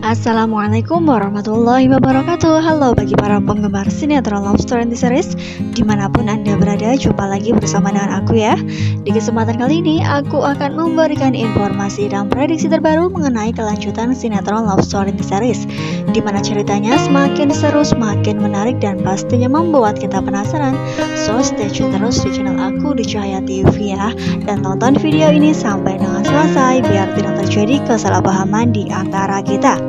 Assalamualaikum warahmatullahi wabarakatuh. Halo bagi para penggemar sinetron Love Story and Series dimanapun Anda berada, jumpa lagi bersama dengan aku ya. Di kesempatan kali ini aku akan memberikan informasi dan prediksi terbaru mengenai kelanjutan sinetron Love Story and Series, dimana ceritanya semakin seru, semakin menarik, dan pastinya membuat kita penasaran. So stay tune terus di channel aku di Cahaya TV ya, dan tonton video ini sampai dengan selesai biar tidak terjadi kesalahpahaman di antara kita.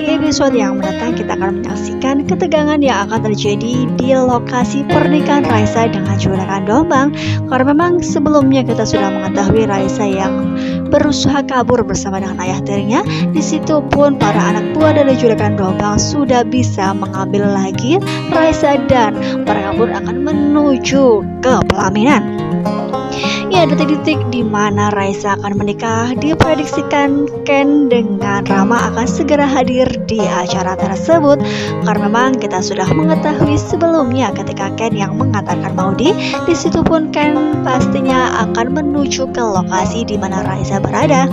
Di episode yang mendatang kita akan menyaksikan ketegangan yang akan terjadi di lokasi pernikahan Raisa dengan Juragan Dombang, karena memang sebelumnya kita sudah mengetahui Raisa yang berusaha kabur bersama dengan ayah tirinya. Di situ pun para anak buah dari Juragan Dombang sudah bisa mengambil lagi Raisa dan mereka pun akan menuju ke pelaminan. Ya, detik-detik di mana Raisa akan menikah diprediksikan Ken dengan Rama akan segera hadir di acara tersebut, karena memang kita sudah mengetahui sebelumnya ketika Ken yang mengatakan Maudi, di situ pun Ken pastinya akan menuju ke lokasi di mana Raisa berada.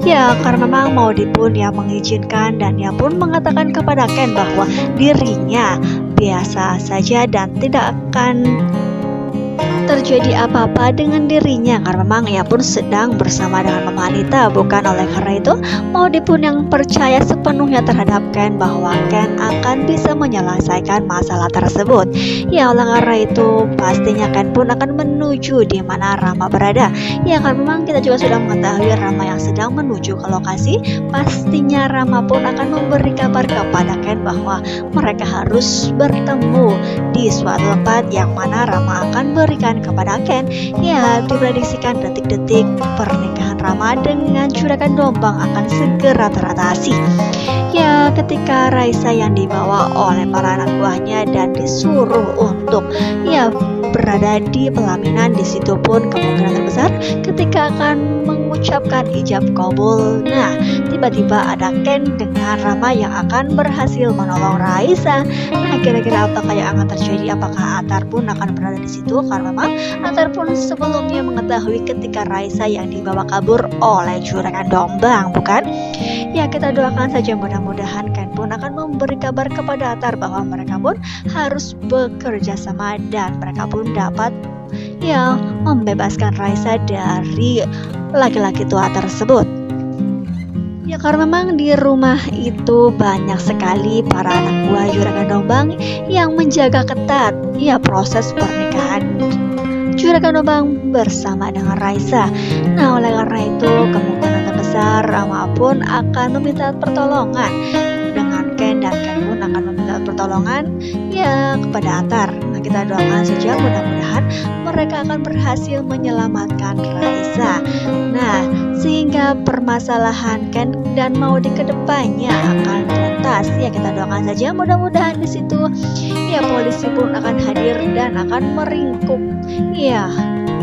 Ya, karena memang Maudi pun yang mengizinkan dan dia pun mengatakan kepada Ken bahwa dirinya biasa saja dan tidak akan terjadi apa-apa dengan dirinya, karena memang ia pun sedang bersama dengan Mama Anita. Bukan oleh karena itu Maudi pun yang percaya sepenuhnya terhadap Ken bahwa Ken akan bisa menyelesaikan masalah tersebut. Ya, oleh karena itu pastinya Ken pun akan menuju di mana Rama berada. Ya, karena memang kita juga sudah mengetahui Rama yang sedang menuju ke lokasi. Pastinya Rama pun akan memberi kabar kepada Ken bahwa mereka harus bertemu di suatu tempat yang mana Rama akan berikan kepada Ken. Ya, diprediksikan detik-detik pernikahan Rama dengan Juragan Dombang akan segera teratasi. Ya, ketika Raisa yang dibawa oleh para anak buahnya dan disuruh untuk berada di pelaminan, di situ pun kemungkinan terbesar ketika akan mengucapkan ijab kabul. Nah, tiba-tiba ada Ken dengan Rama yang akan berhasil menolong Raisa. Nah, kira-kira apakah yang akan terjadi? Apakah Atar pun akan berada di situ? Karena memang Atar pun sebelumnya mengetahui ketika Raisa yang dibawa kabur oleh Juragan Dombang, bukan? Ya, kita doakan saja mudah-mudahan Ken pun akan memberi kabar kepada Atar bahwa mereka pun harus bekerja sama dan mereka pun dapat membebaskan Raisa dari laki-laki tua tersebut. Ya, karena memang di rumah itu banyak sekali para anak buah Juragan Dombang yang menjaga ketat proses pernikahan Juragan Dombang bersama dengan Raisa. Nah, oleh karena itu kemungkinan terbesar Rama pun akan meminta pertolongan dengan Ken, dan Ken pun akan meminta pertolongan kepada Atar. Nah, kita doakan saja mudah-mudahan mereka akan berhasil menyelamatkan Raisa. Nah, sehingga permasalahan Ken dan Maudi ke depannya akan tuntas. Ya, kita doakan saja mudah-mudahan di situ polisi pun akan hadir dan akan meringkuk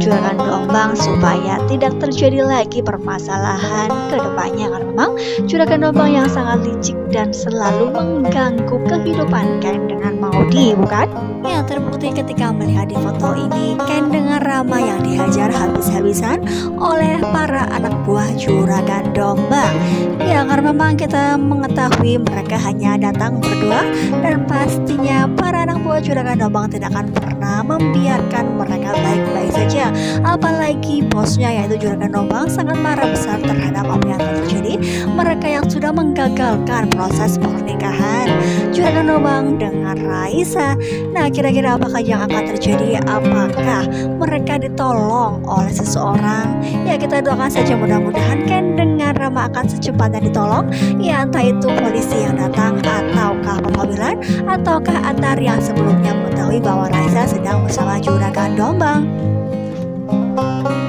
Juragan Dombang supaya tidak terjadi lagi permasalahan ke depannya, karena memang Juragan Dombang yang sangat licik dan selalu mengganggu kehidupan Ken dengan Maudi, bukan? Ya, terbukti ketika melihat di foto ini Ken dengan Rama yang dihajar habis-habisan oleh para anak buah Juragan Dombang. Ya, karena memang kita mengetahui mereka hanya datang berdua, dan pastinya para anak buah Juragan Dombang tidak akan pernah membiarkan mereka baik-baik saja. Apalagi bosnya yaitu Juragan Dombang sangat marah besar terhadap apa yang akan terjadi mereka yang sudah menggagalkan proses pernikahan Juragan Dombang dengan Raisa. Nah, kira-kira apakah yang akan terjadi? Apakah mereka ditolong oleh seseorang? Ya, kita doakan saja mudah-mudahan Ken dengan Rama akan secepatnya ditolong. Ya, entah itu polisi yang datang, ataukah pemanggilan, ataukah Atar yang sebelumnya mengetahui bahwa Raisa sedang bersama Juragan Dombang.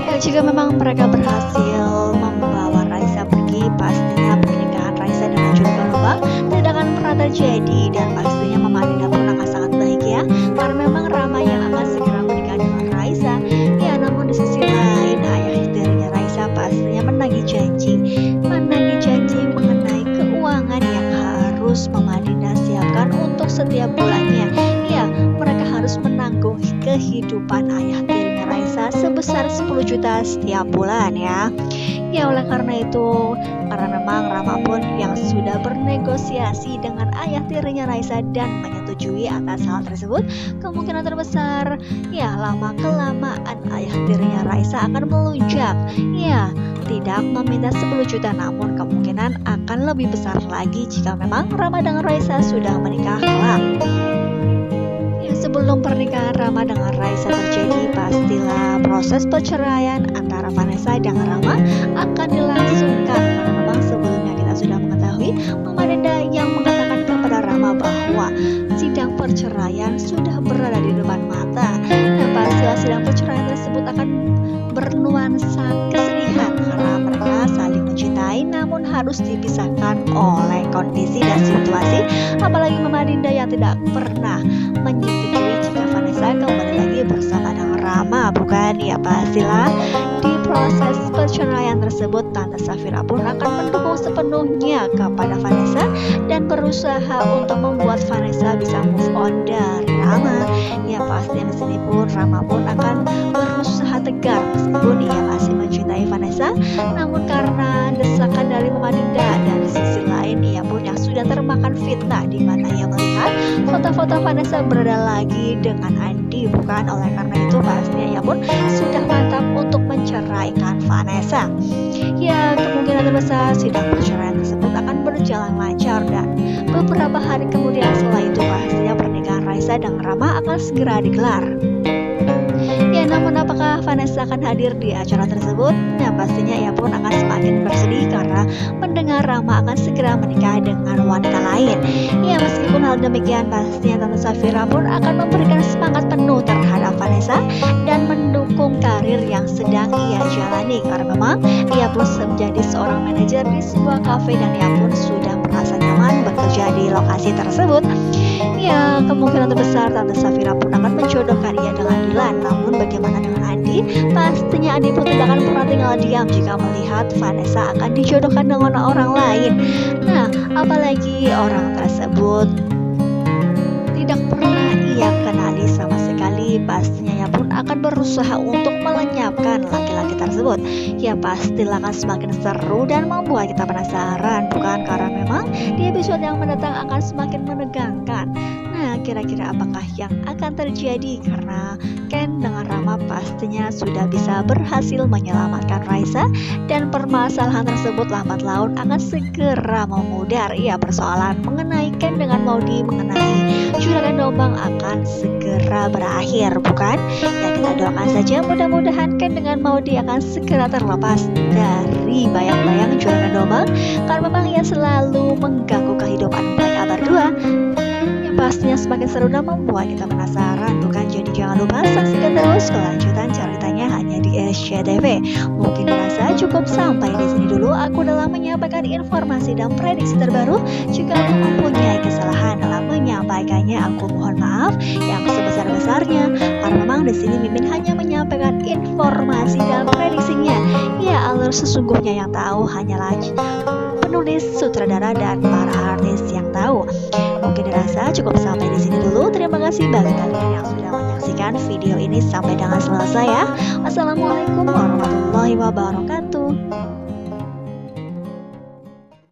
Ya, jika memang mereka berhasil membawa Raisa pergi, pastinya pernikahan Raisa dengan Juragan Dombang tidak akan pernah terjadi, dan pastinya Mama Anita pun akan sangat bahagia karena memang Rama yang akan segera menikah dengan Raisa. Ya, namun di sisi lain ayah tirinya Raisa pastinya menagih janji mengenai keuangan yang harus Mama Anita siapkan untuk setiap bulannya. Ya, mereka harus menanggung kehidupan ayah tirinya Raisa sebesar 10 juta setiap bulan ya. Ya, oleh karena itu, karena memang Rama pun yang sudah bernegosiasi dengan ayah tirinya Raisa dan menyetujui atas hal tersebut, kemungkinan terbesar ya lama-kelamaan ayah tirinya Raisa akan melunjak. Ya, tidak meminta 10 juta, namun kemungkinan akan lebih besar lagi jika memang Rama dengan Raisa sudah menikah kelak. Sebelum pernikahan Rama dengan Raisa terjadi, pastilah proses perceraian antara Vanessa dan Rama akan dilangsungkan. Karena memang sebelumnya kita sudah mengetahui Mama Dinda yang mengatakan kepada Rama bahwa sidang perceraian sudah berada di depan mata. Dan pastilah sidang perceraian tersebut akan bernuansa kesedihan karena mereka saling mencintai namun harus dipisahkan oleh kondisi dan situasi. Apalagi Mama Dinda yang tidak pernah menyetujui jika Vanessa kembali lagi bersama dengan Rama, bukan? Ya pastilah di proses perceraian tersebut Tante Safira pun akan mendukung sepenuhnya kepada Vanessa dan berusaha untuk membuat Vanessa bisa move on dari Rama. Ya pasti di sini pun Rama pun akan berusaha tegar meskipun ia masih mencintai Vanessa, namun karena desakan dari Mama Dinda dan di sisi lain ia pun yang sudah termakan fitnah di mana ia melihat foto-foto Vanessa berada lagi dengan Andi, bukan? Oleh karena itu pastinya ia pun sudah mantap untuk menceraikan Vanessa. Ya, kemungkinan terbesar sidang perceraian tersebut akan berjalan lancar dan beberapa hari kemudian setelah itu pastinya pernikahan Raisa dan Rama akan segera digelar. Ya, namun apakah Vanessa akan hadir di acara tersebut? Nah, pastinya ia pun akan semakin bersedih karena mendengar Rama akan segera menikah dengan wanita lain. Ya, meskipun hal demikian, pastinya Tante Safira pun akan memberikan semangat penuh terhadap Vanessa dan mendukung karir yang sedang ia jalani. Karena memang ia pun menjadi seorang manajer di sebuah kafe dan ia pun sudah merasa nyaman bekerja di lokasi tersebut. Ya, kemungkinan terbesar Tante Safira pun akan menjodohkan ia dengan Dilan. Namun bagaimana dengan Andi? Pastinya Andi pun tidak akan pernah tinggal diam jika melihat Vanessa akan dijodohkan dengan orang lain. Nah, apalagi orang tersebut tidak pernah ia kenali sama sekali, pastinya ia pun akan berusaha untuk melenyapkan laki-laki tersebut. Ya pastilah akan semakin seru dan membuat kita penasaran, bukan? Karena memang di episode yang mendatang akan semakin menegangkan. Nah, kira-kira apakah yang akan terjadi? Karena Ken dengan Rama pastinya sudah bisa berhasil menyelamatkan Raisa dan permasalahan tersebut lambat laun akan segera memudar. Ya, persoalan mengenai Ken dengan Maudi mengenai juragan Dombang akan segera berakhir, bukan? Ya, kita doakan saja mudah-mudahan Ken dengan Maudi akan segera terlepas dari bayang-bayang juragan Dombang karena memang ia selalu mengganggu kehidupan mereka berdua. Pastinya semakin seru dan membuat kita penasaran, bukan? Jadi jangan lupa saksikan terus kelanjutan ceritanya hanya di SCTV. Mungkin dirasa cukup sampai di sini dulu. Aku dalam menyampaikan informasi dan prediksi terbaru. Jika aku mempunyai kesalahan dalam menyampaikannya, aku mohon maaf yang sebesar-besarnya. Karena memang di sini Mimin hanya menyampaikan informasi dan prediksinya. Ya, alur sesungguhnya yang tahu hanyalah penulis, sutradara, dan para artis yang tahu. Mungkin dirasa cukup sampai di sini dulu. Terima kasih bagi kalian yang sudah menyaksikan video ini sampai dengan selesai ya. Wassalamualaikum warahmatullahi wabarakatuh.